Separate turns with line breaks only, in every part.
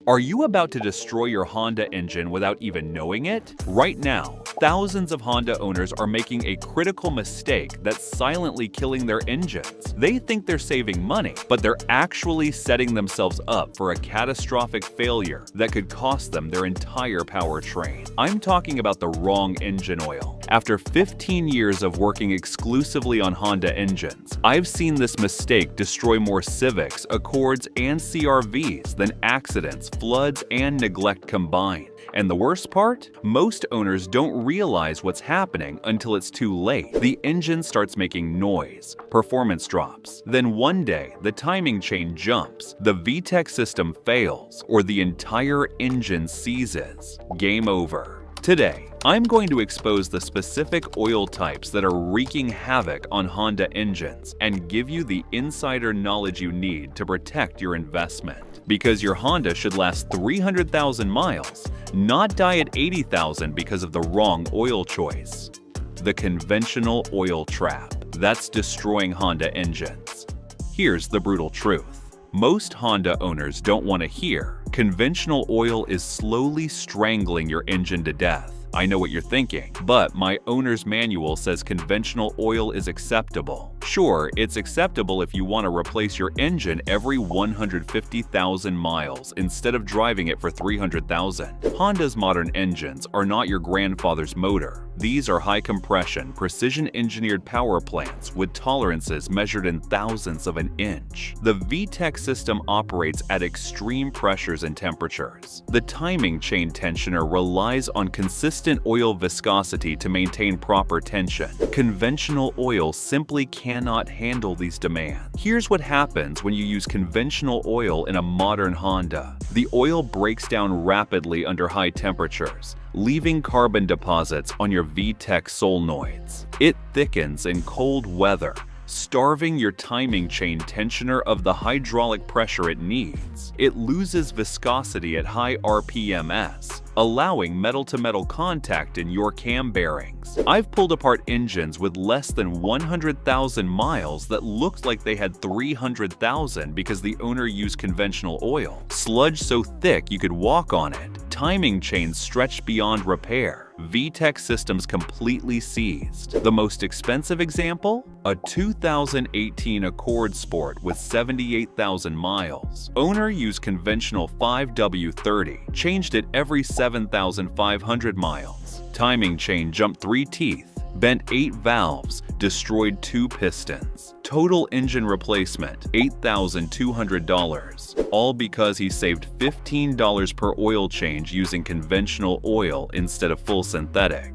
Are you about to destroy your Honda engine without even knowing it? Right now, thousands of Honda owners are making a critical mistake that's silently killing their engines. They think they're saving money, but they're actually setting themselves up for a catastrophic failure that could cost them their entire powertrain. I'm talking about the wrong engine oil. After 15 years of working exclusively on Honda engines, I've seen this mistake destroy more Civics, Accords, and CR-Vs than accidents, floods, and neglect combined. And the worst part? Most owners don't realize what's happening until it's too late. The engine starts making noise, performance drops. Then one day, the timing chain jumps, the VTEC system fails, or the entire engine seizes. Game over. Today, I'm going to expose the specific oil types that are wreaking havoc on Honda engines and give you the insider knowledge you need to protect your investment. Because your Honda should last 300,000 miles, not die at 80,000 because of the wrong oil choice. The conventional oil trap that's destroying Honda engines. Here's the brutal truth. Most Honda owners don't want to hear conventional oil is slowly strangling your engine to death. I know what you're thinking, but my owner's manual says conventional oil is acceptable. Sure, it's acceptable if you want to replace your engine every 150,000 miles instead of driving it for 300,000. Honda's modern engines are not your grandfather's motor. These are high-compression, precision-engineered power plants with tolerances measured in thousandths of an inch. The VTEC system operates at extreme pressures and temperatures. The timing chain tensioner relies on consistent oil viscosity to maintain proper tension. Conventional oil simply cannot handle these demands. Here's what happens when you use conventional oil in a modern Honda. The oil breaks down rapidly under high temperatures, leaving carbon deposits on your VTEC solenoids. It thickens in cold weather, starving your timing chain tensioner of the hydraulic pressure it needs. It loses viscosity at high RPMs, allowing metal-to-metal contact in your cam bearings. I've pulled apart engines with less than 100,000 miles that looked like they had 300,000 because the owner used conventional oil. Sludge so thick you could walk on it. Timing chains stretched beyond repair. VTEC systems completely seized. The most expensive example? A 2018 Accord Sport with 78,000 miles. Owner used conventional 5W30, changed it every 7,500 miles. Timing chain jumped 3 teeth, bent 8 valves, destroyed 2 pistons. Total engine replacement, $8,200, all because he saved $15 per oil change using conventional oil instead of full synthetic.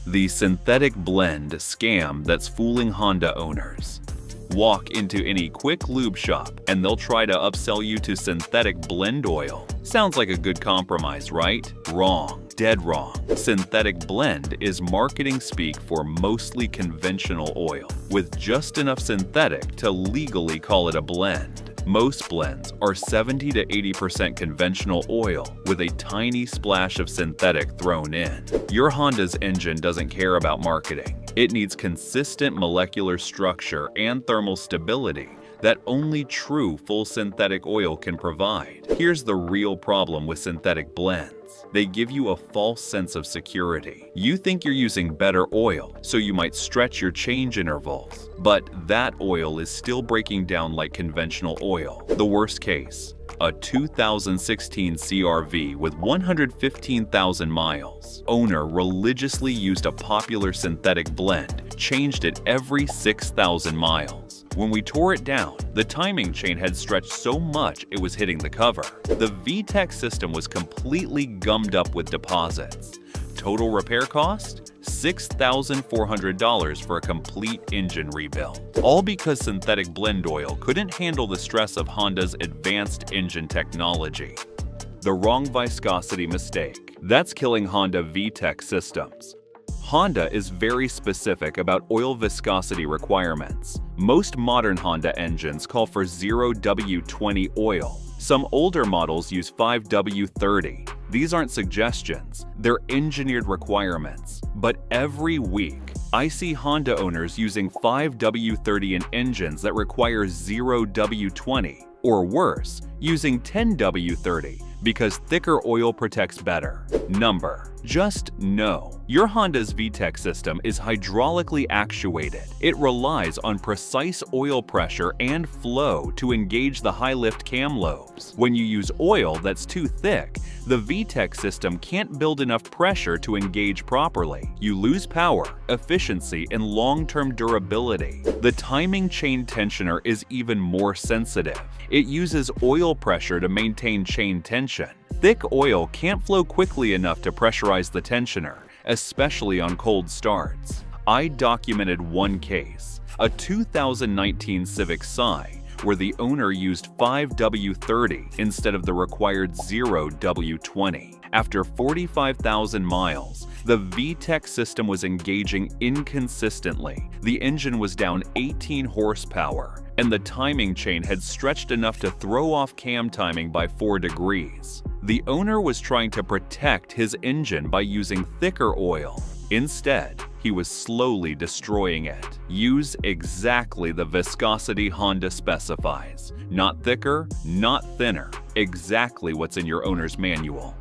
The synthetic blend scam that's fooling Honda owners. Walk into any quick lube shop and they'll try to upsell you to synthetic blend oil. Sounds like a good compromise, right? Wrong. Dead wrong. Synthetic blend is marketing speak for mostly conventional oil, with just enough synthetic to legally call it a blend. Most blends are 70 to 80% conventional oil with a tiny splash of synthetic thrown in. Your Honda's engine doesn't care about marketing. It needs consistent molecular structure and thermal stability that only true full synthetic oil can provide. Here's the real problem with synthetic blends. They give you a false sense of security. You think you're using better oil, so you might stretch your change intervals. But that oil is still breaking down like conventional oil. The worst case, a 2016 CR-V with 115,000 miles. Owner religiously used a popular synthetic blend, changed it every 6,000 miles. When we tore it down, the timing chain had stretched so much it was hitting the cover. The VTEC system was completely gummed up with deposits. Total repair cost? $6,400 for a complete engine rebuild. All because synthetic blend oil couldn't handle the stress of Honda's advanced engine technology. The wrong viscosity mistake. That's killing Honda VTEC systems. Honda is very specific about oil viscosity requirements. Most modern Honda engines call for 0W20 oil. Some older models use 5W30. These aren't suggestions, they're engineered requirements. But every week, I see Honda owners using 5W30 in engines that require 0W20, or worse, using 10W30 because thicker oil protects better. Number. Just know. Your Honda's VTEC system is hydraulically actuated. It relies on precise oil pressure and flow to engage the high-lift cam lobes. When you use oil that's too thick, the VTEC system can't build enough pressure to engage properly. You lose power, efficiency, and long-term durability. The timing chain tensioner is even more sensitive. It uses oil pressure to maintain chain tension. Thick oil can't flow quickly enough to pressurize the tensioner, especially on cold starts. I documented one case, a 2019 Civic Si, where the owner used 5W30 instead of the required 0W20. After 45,000 miles, the VTEC system was engaging inconsistently. The engine was down 18 horsepower, and the timing chain had stretched enough to throw off cam timing by 4 degrees. The owner was trying to protect his engine by using thicker oil. Instead, he was slowly destroying it. Use exactly the viscosity Honda specifies. Not thicker, not thinner. Exactly what's in your owner's manual.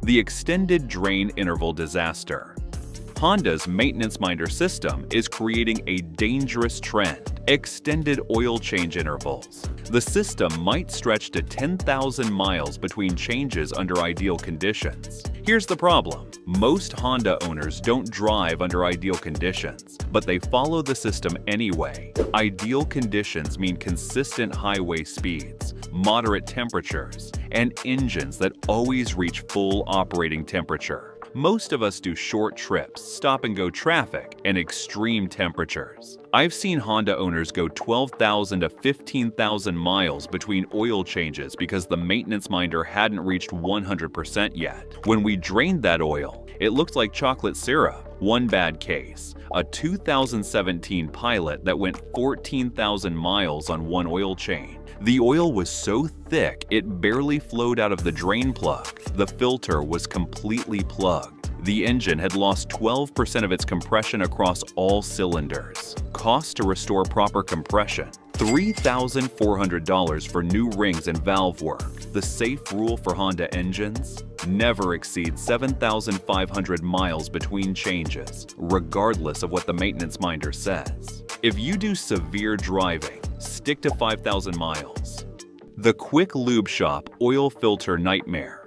The extended drain interval disaster. Honda's maintenance minder system is creating a dangerous trend: extended oil change intervals. The system might stretch to 10,000 miles between changes under ideal conditions. Here's the problem. Most Honda owners don't drive under ideal conditions, but they follow the system anyway. Ideal conditions mean consistent highway speeds, moderate temperatures, and engines that always reach full operating temperature. Most of us do short trips, stop-and-go traffic, and extreme temperatures. I've seen Honda owners go 12,000 to 15,000 miles between oil changes because the maintenance minder hadn't reached 100% yet. When we drained that oil, it looked like chocolate syrup. One bad case: a 2017 Pilot that went 14,000 miles on one oil chain. The oil was so thick it barely flowed out of the drain plug. The filter was completely plugged. The engine had lost 12% of its compression across all cylinders. Cost to restore proper compression: $3,400 for new rings and valve work. The safe rule for Honda engines: never exceed 7,500 miles between changes, regardless of what the maintenance minder says. If you do severe driving, stick to 5,000 miles. The Quick Lube Shop Oil Filter Nightmare.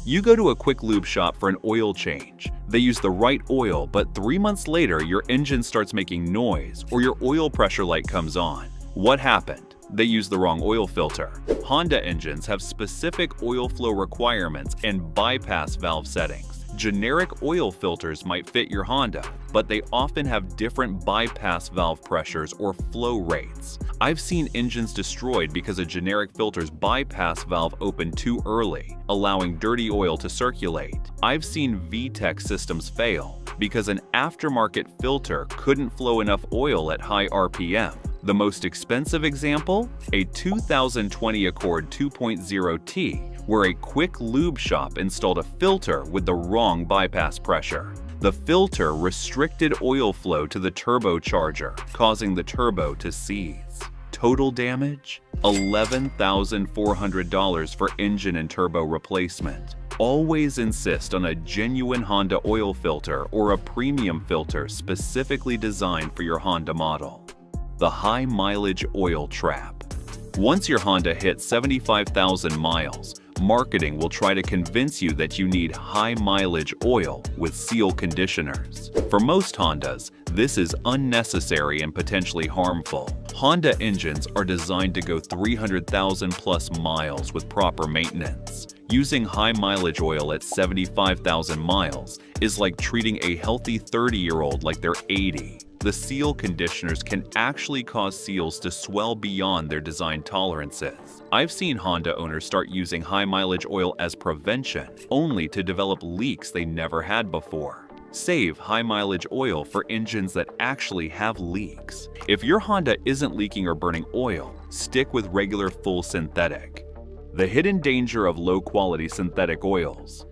You go to a quick lube shop for an oil change. They use the right oil, but 3 months later your engine starts making noise or your oil pressure light comes on. What happened? They used the wrong oil filter. Honda engines have specific oil flow requirements and bypass valve settings. Generic oil filters might fit your Honda, but they often have different bypass valve pressures or flow rates. I've seen engines destroyed because a generic filter's bypass valve opened too early, allowing dirty oil to circulate. I've seen VTEC systems fail because an aftermarket filter couldn't flow enough oil at high RPM. The most expensive example? A 2020 Accord 2.0T, where a quick lube shop installed a filter with the wrong bypass pressure. The filter restricted oil flow to the turbocharger, causing the turbo to seize. Total damage? $11,400 for engine and turbo replacement. Always insist on a genuine Honda oil filter or a premium filter specifically designed for your Honda model. The high mileage oil trap. Once your Honda hits 75,000 miles, marketing will try to convince you that you need high mileage oil with seal conditioners. For most Hondas, this is unnecessary and potentially harmful. Honda engines are designed to go 300,000 plus miles with proper maintenance. Using high mileage oil at 75,000 miles is like treating a healthy 30-year-old like they're 80. The seal conditioners can actually cause seals to swell beyond their design tolerances. I've seen Honda owners start using high mileage oil as prevention, only to develop leaks they never had before. Save high mileage oil for engines that actually have leaks. If your Honda isn't leaking or burning oil, stick with regular full synthetic. The hidden danger of low-quality synthetic oils.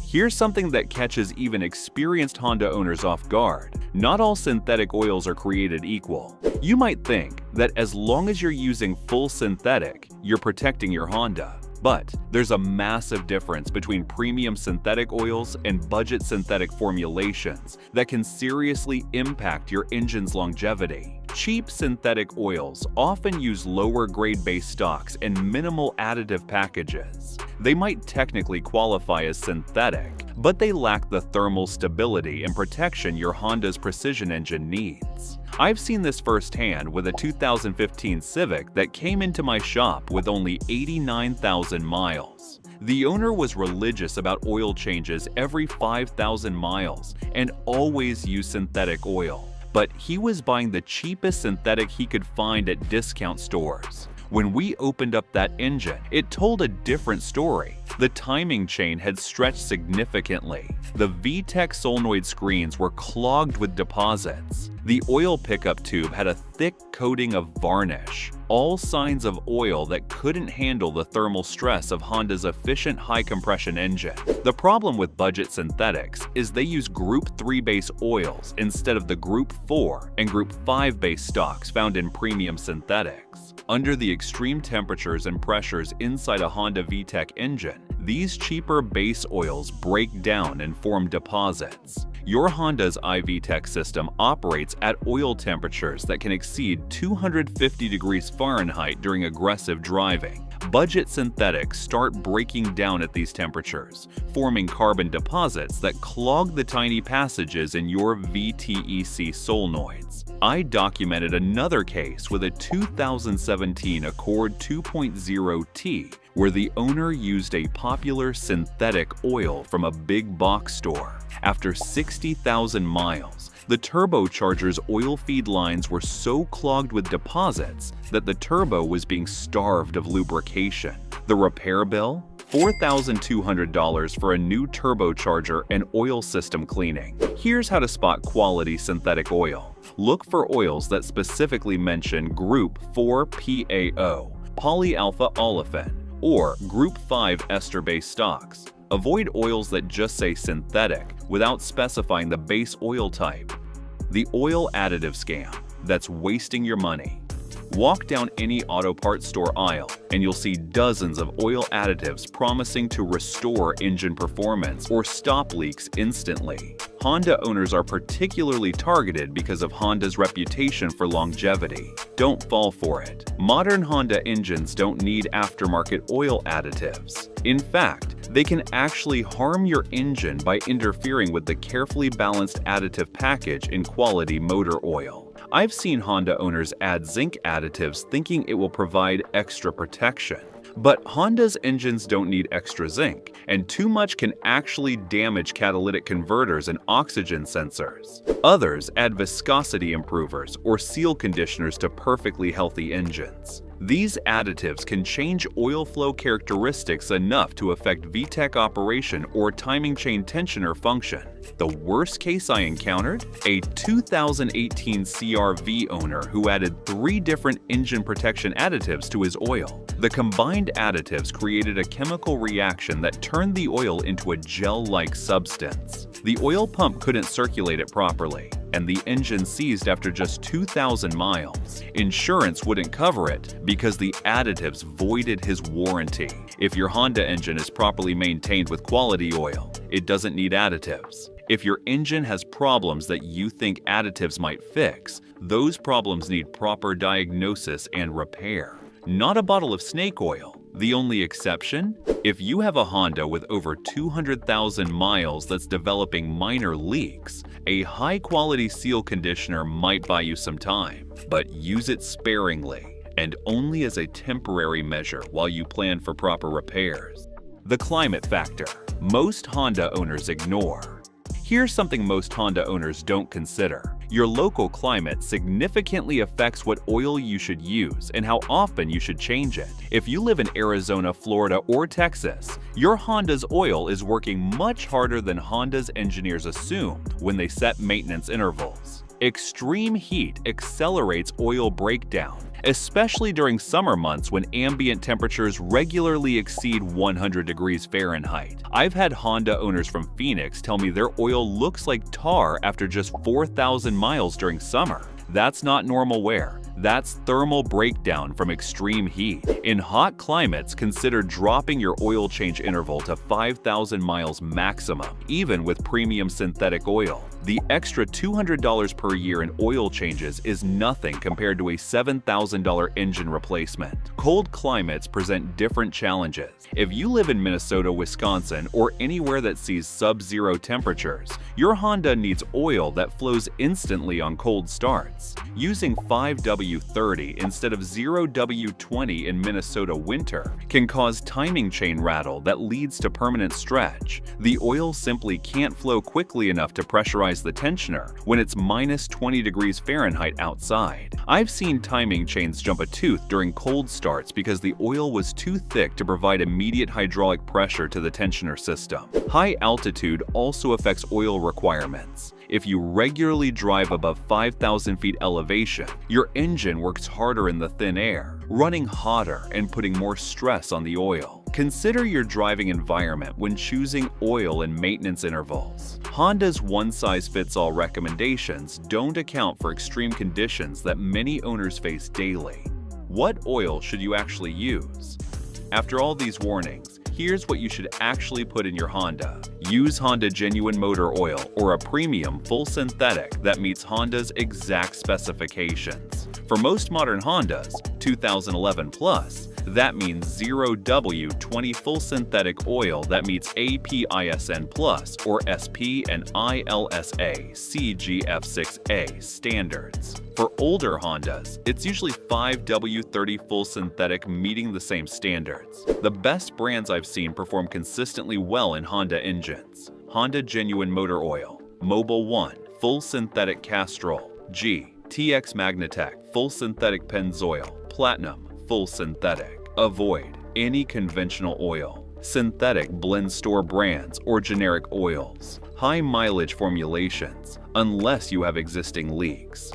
Here's something that catches even experienced Honda owners off guard. Not all synthetic oils are created equal. You might think that as long as you're using full synthetic, you're protecting your Honda. But there's a massive difference between premium synthetic oils and budget synthetic formulations that can seriously impact your engine's longevity. Cheap synthetic oils often use lower-grade base stocks and minimal additive packages. They might technically qualify as synthetic, but they lack the thermal stability and protection your Honda's precision engine needs. I've seen this firsthand with a 2015 Civic that came into my shop with only 89,000 miles. The owner was religious about oil changes every 5,000 miles and always used synthetic oil, but he was buying the cheapest synthetic he could find at discount stores. When we opened up that engine, it told a different story. The timing chain had stretched significantly. The VTEC solenoid screens were clogged with deposits. The oil pickup tube had a thick coating of varnish, all signs of oil that couldn't handle the thermal stress of Honda's efficient high-compression engine. The problem with budget synthetics is they use Group 3 base oils instead of the Group 4 and Group 5 base stocks found in premium synthetics. Under the extreme temperatures and pressures inside a Honda VTEC engine, these cheaper base oils break down and form deposits. Your Honda's iVTEC system operates at oil temperatures that can exceed 250 degrees Fahrenheit during aggressive driving. Budget synthetics start breaking down at these temperatures, forming carbon deposits that clog the tiny passages in your VTEC solenoids. I documented another case with a 2017 Accord 2.0T where the owner used a popular synthetic oil from a big box store. After 60,000 miles, the turbocharger's oil feed lines were so clogged with deposits that the turbo was being starved of lubrication. The repair bill? $4,200 for a new turbocharger and oil system cleaning. Here's how to spot quality synthetic oil. Look for oils that specifically mention Group 4 PAO, polyalpha olefin, or Group 5 ester-based stocks. Avoid oils that just say synthetic without specifying the base oil type. The oil additive scam that's wasting your money. Walk down any auto parts store aisle and you'll see dozens of oil additives promising to restore engine performance or stop leaks instantly. Honda owners are particularly targeted because of Honda's reputation for longevity. Don't fall for it. Modern Honda engines don't need aftermarket oil additives. In fact, they can actually harm your engine by interfering with the carefully balanced additive package in quality motor oil. I've seen Honda owners add zinc additives thinking it will provide extra protection. But Honda's engines don't need extra zinc, and too much can actually damage catalytic converters and oxygen sensors. Others add viscosity improvers or seal conditioners to perfectly healthy engines. These additives can change oil flow characteristics enough to affect VTEC operation or timing chain tensioner function. The worst case I encountered? A 2018 CR-V owner who added 3 different engine protection additives to his oil. The combined additives created a chemical reaction that turned the oil into a gel-like substance. The oil pump couldn't circulate it properly, and the engine seized after just 2,000 miles. Insurance wouldn't cover it because the additives voided his warranty. If your Honda engine is properly maintained with quality oil, it doesn't need additives. If your engine has problems that you think additives might fix, those problems need proper diagnosis and repair. Not a bottle of snake oil. The only exception? If you have a Honda with over 200,000 miles that's developing minor leaks, a high-quality seal conditioner might buy you some time, but use it sparingly and only as a temporary measure while you plan for proper repairs. The climate factor. Most Honda owners ignore. Here's something most Honda owners don't consider. Your local climate significantly affects what oil you should use and how often you should change it. If you live in Arizona, Florida, or Texas, your Honda's oil is working much harder than Honda's engineers assume when they set maintenance intervals. Extreme heat accelerates oil breakdown, especially during summer months when ambient temperatures regularly exceed 100 degrees Fahrenheit. I've had Honda owners from Phoenix tell me their oil looks like tar after just 4,000 miles during summer. That's not normal wear. That's thermal breakdown from extreme heat. In hot climates, consider dropping your oil change interval to 5,000 miles maximum, even with premium synthetic oil. The extra $200 per year in oil changes is nothing compared to a $7,000 engine replacement. Cold climates present different challenges. If you live in Minnesota, Wisconsin, or anywhere that sees sub-zero temperatures, your Honda needs oil that flows instantly on cold starts. Using 5W30 instead of 0W20 in Minnesota winter can cause timing chain rattle that leads to permanent stretch. The oil simply can't flow quickly enough to pressurize the tensioner when it's minus 20 degrees Fahrenheit outside. I've seen timing chains jump a tooth during cold starts because the oil was too thick to provide immediate hydraulic pressure to the tensioner system. High altitude also affects oil requirements. If you regularly drive above 5,000 feet elevation, your engine works harder in the thin air, running hotter and putting more stress on the oil. Consider your driving environment when choosing oil and maintenance intervals. Honda's one-size-fits-all recommendations don't account for extreme conditions that many owners face daily. What oil should you actually use? After all these warnings, here's what you should actually put in your Honda. Use Honda Genuine Motor Oil or a premium full synthetic that meets Honda's exact specifications. For most modern Hondas, 2011 plus, that means 0W20 full synthetic oil that meets APISN Plus or SP and ILSA CGF6A standards. For older Hondas, it's usually 5W30 full synthetic meeting the same standards. The best brands I've seen perform consistently well in Honda engines: Honda Genuine Motor Oil, Mobil 1 full synthetic Castrol, G, TX Magnatec full synthetic Pennzoil, Platinum full synthetic. Avoid any conventional oil, synthetic blend store brands, or generic oils. High mileage formulations, unless you have existing leaks.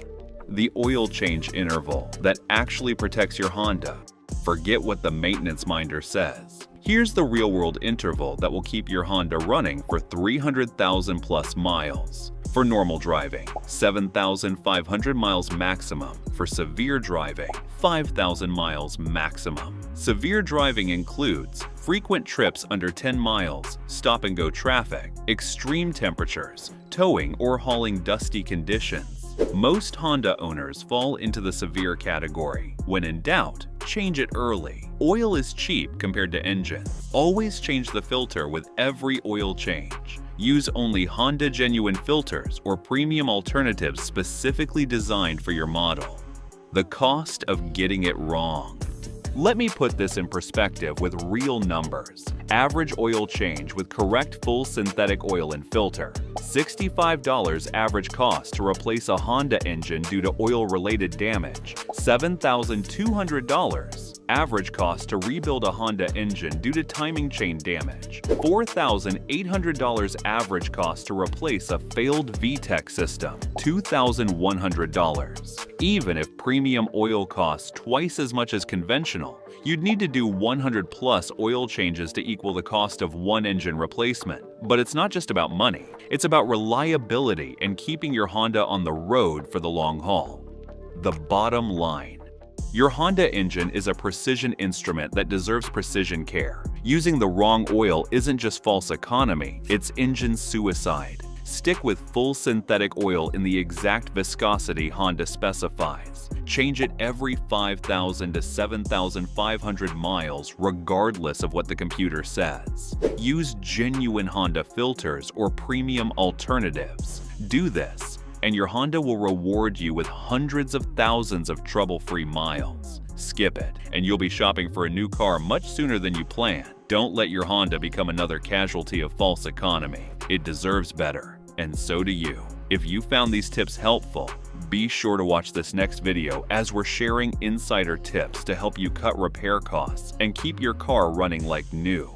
The oil change interval that actually protects your Honda. Forget what the maintenance minder says. Here's the real-world interval that will keep your Honda running for 300,000 plus miles. For normal driving, 7,500 miles maximum. For severe driving, 5,000 miles maximum. Severe driving includes frequent trips under 10 miles, stop-and-go traffic, extreme temperatures, towing or hauling dusty conditions. Most Honda owners fall into the severe category. When in doubt, change it early. Oil is cheap compared to engines. Always change the filter with every oil change. Use only Honda Genuine filters or premium alternatives specifically designed for your model. The cost of getting it wrong. Let me put this in perspective with real numbers. Average oil change with correct full synthetic oil and filter. $65 average cost to replace a Honda engine due to oil-related damage. $7,200 average cost to rebuild a Honda engine due to timing chain damage. $4,800 average cost to replace a failed VTEC system. $2,100. Even if premium oil costs twice as much as conventional, you'd need to do 100 plus oil changes to equal the cost of one engine replacement. But it's not just about money, it's about reliability and keeping your Honda on the road for the long haul. The bottom line. Your Honda engine is a precision instrument that deserves precision care. Using the wrong oil isn't just false economy, it's engine suicide. Stick with full synthetic oil in the exact viscosity Honda specifies. Change it every 5,000 to 7,500 miles regardless of what the computer says. Use genuine Honda filters or premium alternatives. Do this, and your Honda will reward you with hundreds of thousands of trouble-free miles. Skip it, and you'll be shopping for a new car much sooner than you planned. Don't let your Honda become another casualty of false economy. It deserves better, and so do you. If you found these tips helpful, be sure to watch this next video as we're sharing insider tips to help you cut repair costs and keep your car running like new.